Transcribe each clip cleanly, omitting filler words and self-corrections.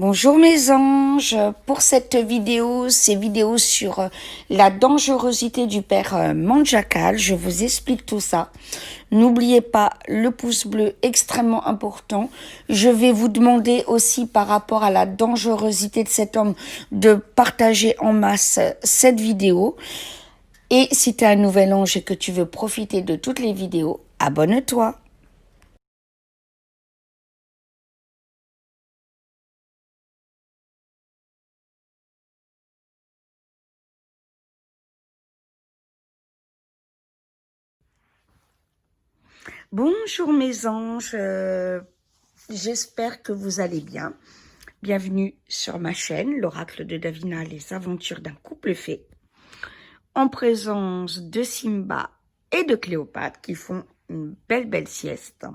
Bonjour mes anges, pour cette vidéo, ces vidéos sur la dangerosité du père Manjakal, je vous explique tout ça. N'oubliez pas le pouce bleu, extrêmement important. Je vais vous demander aussi par rapport à la dangerosité de cet homme de partager en masse cette vidéo. Et si tu es un nouvel ange et que tu veux profiter de toutes les vidéos, abonne-toi. Bonjour mes anges, j'espère que vous allez bien. Bienvenue sur ma chaîne, l'oracle de Davina, les aventures d'un couple fée, en présence de Simba et de Cléopâtre qui font une belle sieste.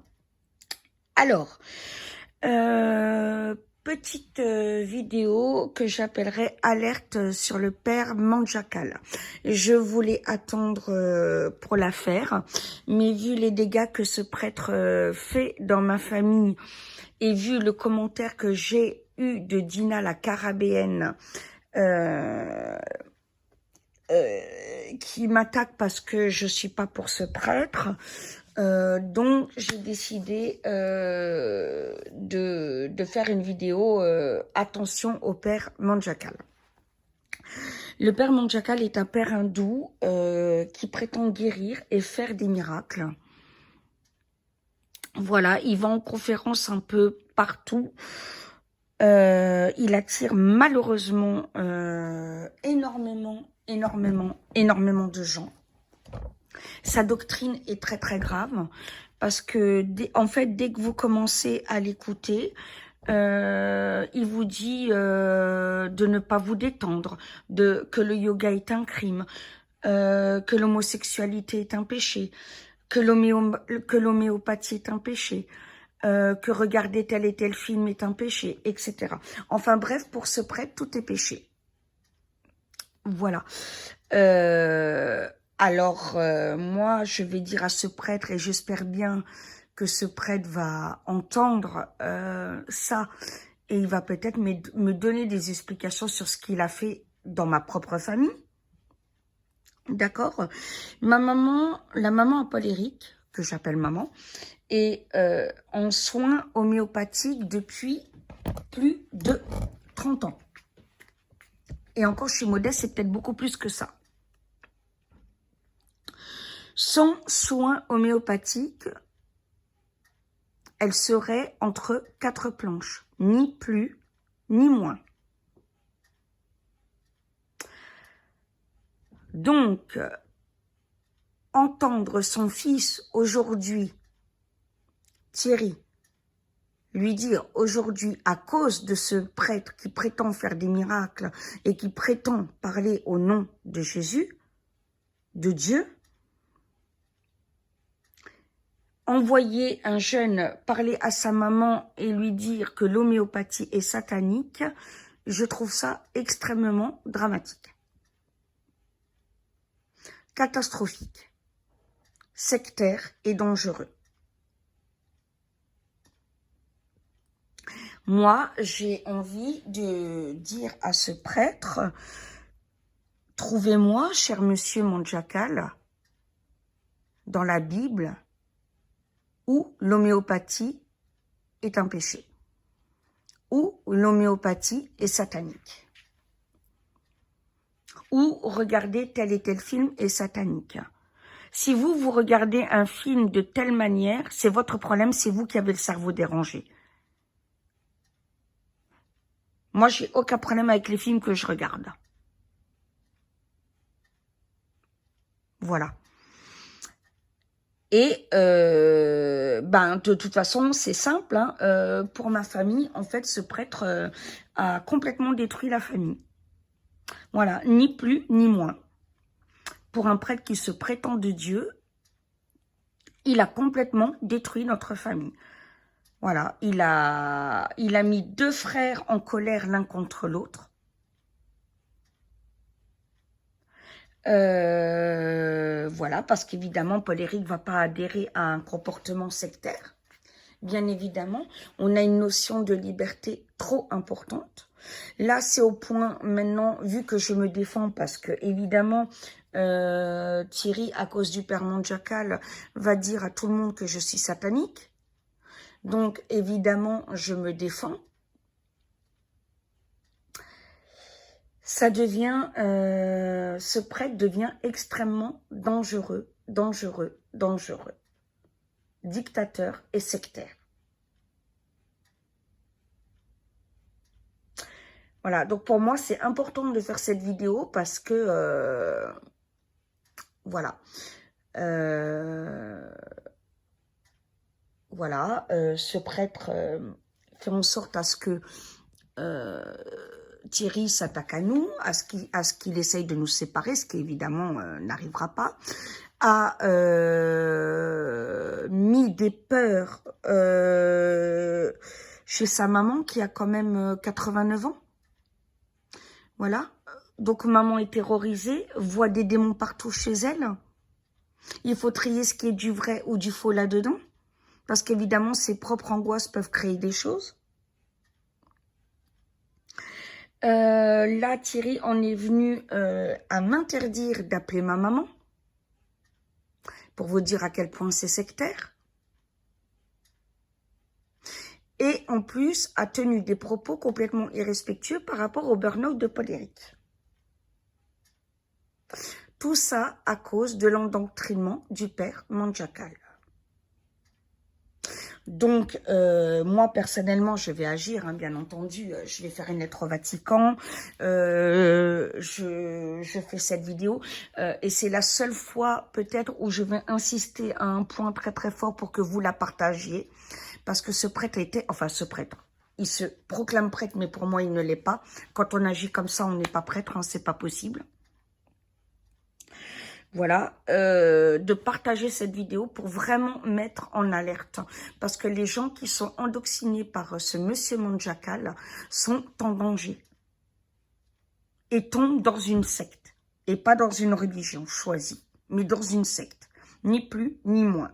Alors, petite vidéo que j'appellerai alerte sur le père Manjakal. Je voulais attendre pour la faire, mais vu les dégâts que ce prêtre fait dans ma famille et vu le commentaire que j'ai eu de Dina la carabéenne qui m'attaque parce que je suis pas pour ce prêtre, donc j'ai décidé de faire une vidéo attention au père Manjakal. Le père Manjakal est un père hindou qui prétend guérir et faire des miracles. Voilà, il va en conférence un peu partout. Il attire malheureusement énormément de gens. Sa doctrine est très grave parce que en fait dès que vous commencez à l'écouter, il vous dit de ne pas vous détendre, que le yoga est un crime, que l'homosexualité est un péché, que l'homéopathie est un péché, que regarder tel et tel film est un péché, etc. Enfin bref, pour ce prêtre, tout est péché. Voilà. Alors, moi, je vais dire à ce prêtre, et j'espère bien que ce prêtre va entendre ça, et il va peut-être me donner des explications sur ce qu'il a fait dans ma propre famille. D'accord? Ma maman, la maman apollérique, que j'appelle maman, est en soins homéopathiques depuis plus de 30 ans. Et encore, je suis modeste, c'est peut-être beaucoup plus que ça. Sans soins homéopathiques, elle serait entre 4 planches, ni plus, ni moins. Donc, entendre son fils aujourd'hui, Thierry, lui dire aujourd'hui, à cause de ce prêtre qui prétend faire des miracles et qui prétend parler au nom de Jésus, de Dieu, envoyer un jeune parler à sa maman et lui dire que l'homéopathie est satanique, je trouve ça extrêmement dramatique. Catastrophique, sectaire et dangereux. Moi, j'ai envie de dire à ce prêtre, trouvez-moi, cher monsieur Manjakal, dans la Bible, où l'homéopathie est un péché, où l'homéopathie est satanique, où regarder tel et tel film est satanique. Si vous regardez un film de telle manière, c'est votre problème, c'est vous qui avez le cerveau dérangé. Moi, j'ai aucun problème avec les films que je regarde. Voilà. Et de toute façon, c'est simple. Hein, pour ma famille, en fait, ce prêtre a complètement détruit la famille. Voilà, ni plus ni moins. Pour un prêtre qui se prétend de Dieu, il a complètement détruit notre famille. Voilà, il a mis 2 frères en colère l'un contre l'autre. Voilà, parce qu'évidemment, Paul-Éric ne va pas adhérer à un comportement sectaire. bien évidemment. On a une notion de liberté trop importante. Là, c'est au point maintenant, vu que je me défends, parce que évidemment, Thierry, à cause du père Mondjacal, va dire à tout le monde que je suis satanique. Donc, évidemment, je me défends. Ça devient, ce prêtre devient extrêmement dangereux, dangereux, dangereux. Dictateur et sectaire. Voilà, donc pour moi, c'est important de faire cette vidéo parce que, voilà. Voilà, ce prêtre fait en sorte à ce que Thierry s'attaque à nous, à ce qu'il essaye de nous séparer, ce qui évidemment n'arrivera pas, a mis des peurs chez sa maman qui a quand même 89 ans. Voilà, donc maman est terrorisée, voit des démons partout chez elle. Il faut trier ce qui est du vrai ou du faux là-dedans, parce qu'évidemment ses propres angoisses peuvent créer des choses. Là, Thierry en est venu à m'interdire d'appeler ma maman, pour vous dire à quel point c'est sectaire. Et en plus, a tenu des propos complètement irrespectueux par rapport au burn-out de Paul-Éric. Tout ça à cause de l'endoctrinement du père Mondjacal. Donc, moi, personnellement, je vais agir, hein, bien entendu. Je vais faire une lettre au Vatican. Je fais cette vidéo. Et c'est la seule fois, peut-être, où je vais insister à un point très, très fort pour que vous la partagiez. Parce que ce prêtre était... Enfin, ce prêtre, il se proclame prêtre, mais pour moi, il ne l'est pas. Quand on agit comme ça, on n'est pas prêtre, hein, c'est pas possible. Voilà, de partager cette vidéo pour vraiment mettre en alerte. Parce que les gens qui sont endoctrinés par ce monsieur Mondjacal sont en danger. Et tombent dans une secte. Et pas dans une religion choisie, mais dans une secte. Ni plus, ni moins.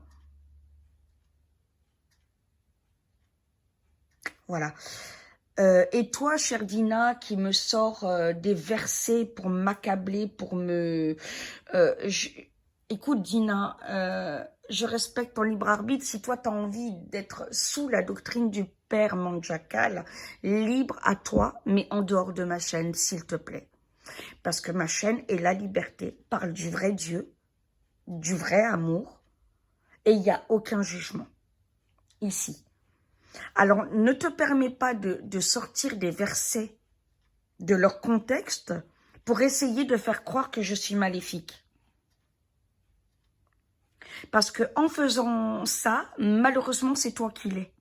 Voilà. Et toi, chère Dina, qui me sort des versets pour m'accabler, pour me... Écoute, Dina, je respecte ton libre arbitre. Si toi, tu as envie d'être sous la doctrine du père Mondjacal, libre à toi, mais en dehors de ma chaîne, s'il te plaît. Parce que ma chaîne est la liberté, parle du vrai Dieu, du vrai amour, et il n'y a aucun jugement ici. Alors, ne te permets pas de sortir des versets de leur contexte pour essayer de faire croire que je suis maléfique. Parce que en faisant ça, malheureusement, c'est toi qui l'es.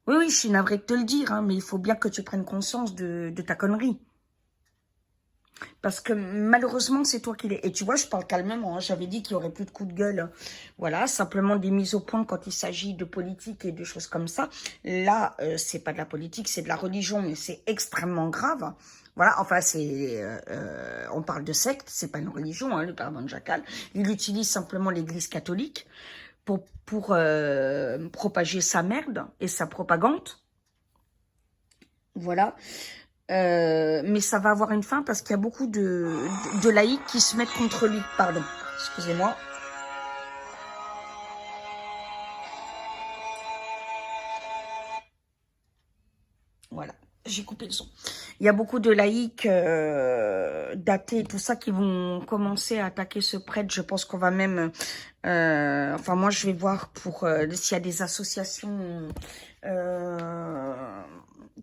Oui, oui, je suis navrée de te le dire, hein, mais il faut bien que tu prennes conscience de ta connerie. Parce que malheureusement, c'est toi qui l'es. Et tu vois, je parle calmement. Hein. J'avais dit qu'il n'y aurait plus de coups de gueule. Voilà, simplement des mises au point quand il s'agit de politique et de choses comme ça. Là, c'est pas de la politique, c'est de la religion, mais c'est extrêmement grave. Voilà, enfin, on parle de secte, c'est pas une religion, hein, le père Mondjacal. Il utilise simplement l'église catholique pour propager sa merde et sa propagande. Voilà. Mais ça va avoir une fin parce qu'il y a beaucoup de laïcs qui se mettent contre lui. Pardon, excusez-moi. Voilà, j'ai coupé le son. Il y a beaucoup de laïcs, datés, tout ça, qui vont commencer à attaquer ce prêtre. Je pense qu'on va même... enfin, moi, je vais voir pour s'il y a des associations...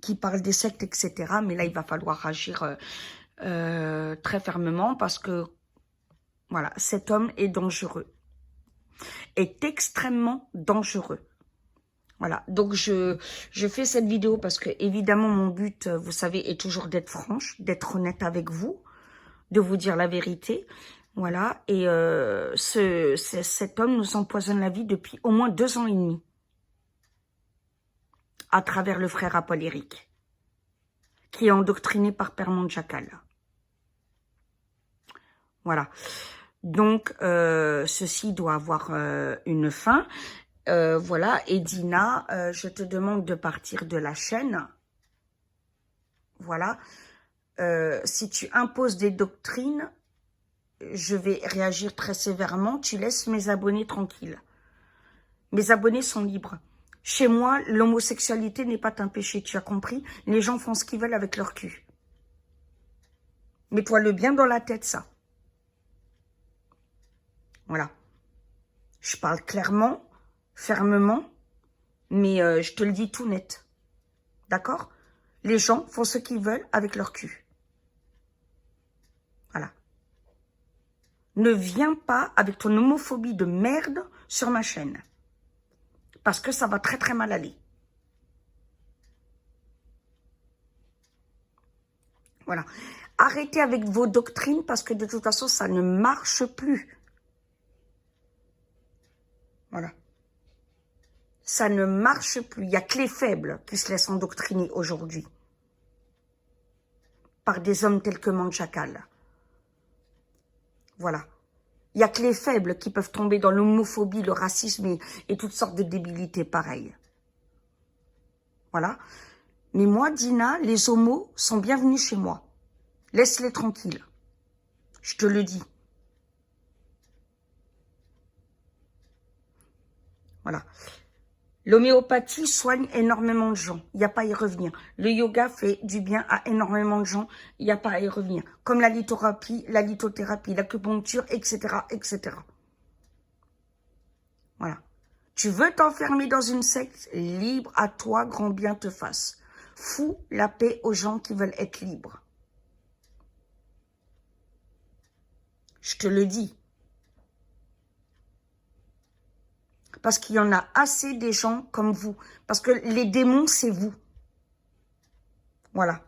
qui parlent des sectes, etc. Mais là, il va falloir agir très fermement parce que, voilà, cet homme est dangereux. Est extrêmement dangereux. Voilà, donc je fais cette vidéo parce que, évidemment, mon but, vous savez, est toujours d'être franche, d'être honnête avec vous, de vous dire la vérité. Voilà, et cet homme nous empoisonne la vie depuis au moins 2 ans et demi. À travers le frère Paul-Éric, qui est endoctriné par père Mondjacal. Voilà. Donc, ceci doit avoir une fin. Voilà, et Dina, je te demande de partir de la chaîne. Voilà. Si tu imposes des doctrines, je vais réagir très sévèrement. Tu laisses mes abonnés tranquilles. Mes abonnés sont libres. Chez moi, l'homosexualité n'est pas un péché, tu as compris? Les gens font ce qu'ils veulent avec leur cul. Mets-toi le bien dans la tête, ça. Voilà. Je parle clairement, fermement, mais je te le dis tout net. D'accord? Les gens font ce qu'ils veulent avec leur cul. Voilà. Ne viens pas avec ton homophobie de merde sur ma chaîne. Parce que ça va très très mal aller. Voilà. Arrêtez avec vos doctrines parce que de toute façon, ça ne marche plus. Voilà. Ça ne marche plus. Il n'y a que les faibles qui se laissent endoctriner aujourd'hui. Par des hommes tels que Manchacal. Voilà. Il n'y a que les faibles qui peuvent tomber dans l'homophobie, le racisme et toutes sortes de débilités pareilles. Voilà. Mais moi, Dina, les homos sont bienvenus chez moi. Laisse-les tranquilles. Je te le dis. Voilà. L'homéopathie soigne énormément de gens. Il n'y a pas à y revenir. Le yoga fait du bien à énormément de gens. Il n'y a pas à y revenir. Comme la lithothérapie, l'acupuncture, etc., etc. Voilà. Tu veux t'enfermer dans une secte? Libre à toi, grand bien te fasse. Fous la paix aux gens qui veulent être libres. Je te le dis. Parce qu'il y en a assez des gens comme vous. Parce que les démons, c'est vous. Voilà.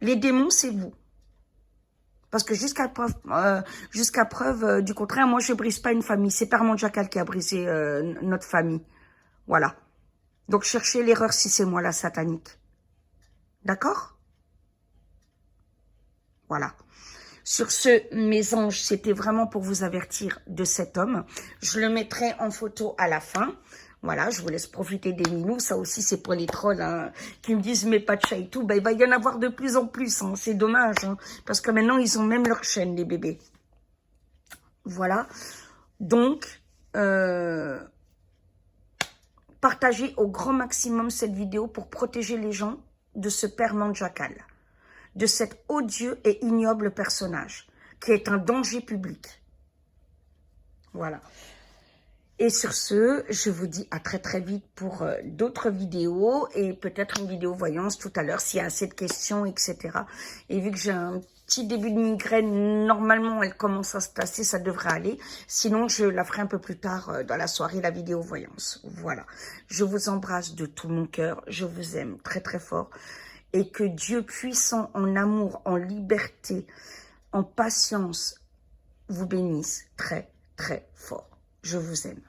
Les démons, c'est vous. Parce que jusqu'à preuve du contraire, moi, je ne brise pas une famille. C'est Père Manchacal qui a brisé notre famille. Voilà. Donc, cherchez l'erreur si c'est moi la satanique. D'accord? Voilà. Sur ce, mes anges, c'était vraiment pour vous avertir de cet homme. Je le mettrai en photo à la fin. Voilà, je vous laisse profiter des minous. Ça aussi, c'est pour les trolls hein, qui me disent « mais pas de chat et tout ». Ben, il va y en avoir de plus en plus. Hein. C'est dommage, hein, parce que maintenant, ils ont même leur chaîne, les bébés. Voilà. Donc, partagez au grand maximum cette vidéo pour protéger les gens de ce père Manchacal, de cet odieux et ignoble personnage qui est un danger public. Voilà. Et sur ce, je vous dis à très très vite pour d'autres vidéos et peut-être une vidéo voyance tout à l'heure s'il y a assez de questions, etc. Et vu que j'ai un petit début de migraine, normalement elle commence à se tasser, ça devrait aller. Sinon, je la ferai un peu plus tard dans la soirée, la vidéo voyance. Voilà. Je vous embrasse de tout mon cœur. Je vous aime très très fort. Et que Dieu puissant en amour, en liberté, en patience, vous bénisse très, très fort. Je vous aime.